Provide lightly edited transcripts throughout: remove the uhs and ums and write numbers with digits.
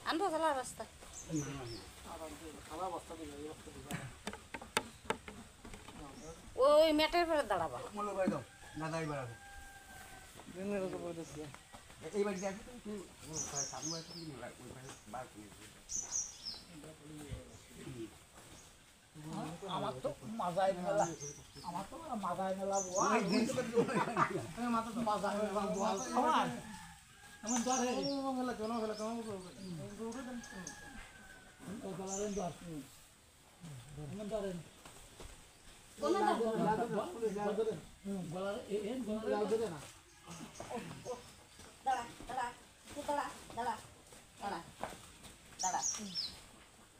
আনবো খেলার বস্তা ওই ম্যাটের পরে দাঁড়াবা আমার তো মাজায় মেলা আমার তো মাজায় মেলা মাজায় মেলা এমন দর হে মেলা কোন মেলা কোন গলারেন দর এমন দরেন কোন দর গলার এন গলার ধরে না দাঁড়া দাঁড়া তুই দাঁড়া দাঁড়া দাঁড়া দাঁড়া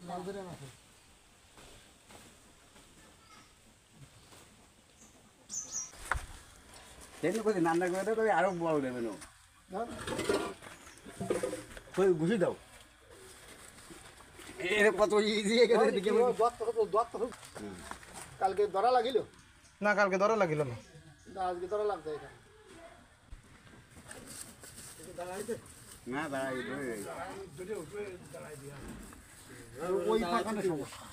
লাল ধরে না তেমনি করছি নান্না করে দাও তবে আরো বড় দেবে না ঘুষি দাও এর কত ইজি কালকে ধরা লাগিল না কালকে ধরা লাগিল না আজকে ধরা লাগছে এখানে না দাঁড়াই ওই পাখানে সমস্যা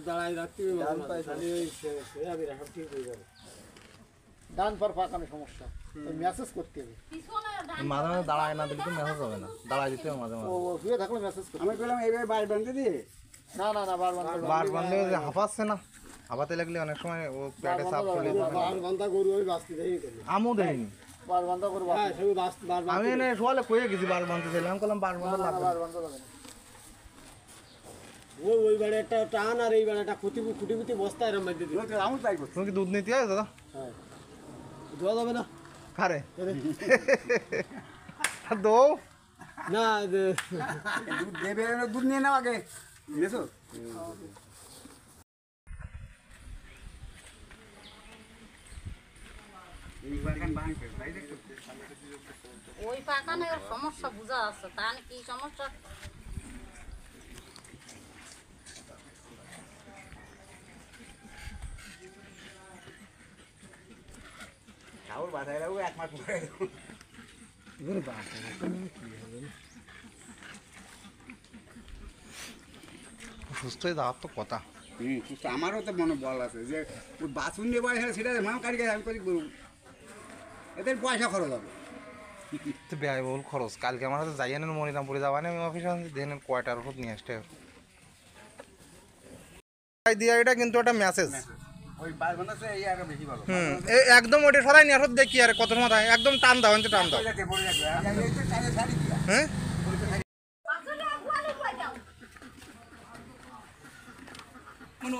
দাঁড়াই রাখতে ডান পার পাখানে সমস্যা মেসেজ করতে হবে মাঝে মাঝে দাঁড়ায় না দিলে তো মেসেজ হবে না দাঁড়ায় দিতে হবে মাঝে মাঝে ও শুয়ে থাকলে মেসেজ করতে আমি বললাম এইভাবে বাইর বাঁধতে দিয়ে না না না বারবার বার বাঁধলে হাঁপাচ্ছে না হাঁপাতে লাগলে অনেক সময় ও পেটে চাপ চলে বান্ধা গরু ওই বাস্তি দেই আমও দেয়নি বার বান্ধা গরু হ্যাঁ সবই বার আমি এনে শোয়ালে কয়ে গেছি বার বাঁধতে চাইলাম বললাম বার বাঁধা লাগবে বার বান্ধা লাগে না ওই বাড়ি একটা টান আর এই বাড়ি একটা কুটি বস্তা এরম মধ্যে দিই আমি তাই করছি তুমি কি দুধ নিতে হয় দাদা হ্যাঁ দেওয়া যাবে না খারে দো না দুধ দেবে দুধ নিয়ে নাও আগে বুঝেছো ওই পাকানের সমস্যা বুঝা আছে তাহলে কি সমস্যা ঠাকুর বাসায় রাখবো এক মাস পরে সুস্থ হয়ে যাওয়ার তো কথা আমারও তো মনে বল আছে যে ওই বাথরুম নিয়ে বয়স সেটা মাম কারিকে আমি করি এদের পয়সা খরচ হবে তো ব্যয়বহুল খরচ কালকে আমার হাতে যাই আনেন মনিরামপুরে যাওয়া আমি অফিসে আনছি দেন কয়টার ওষুধ নিয়ে আসতে দিয়া এটা কিন্তু একটা মেসেজ ওই বার বানাচ্ছে এই আগে বেশি ভালো একদম ওটা সরাই নিয়ে আসো দেখি আর কত সময় থাকে একদম টান দাও টান দাও হ্যাঁ মনে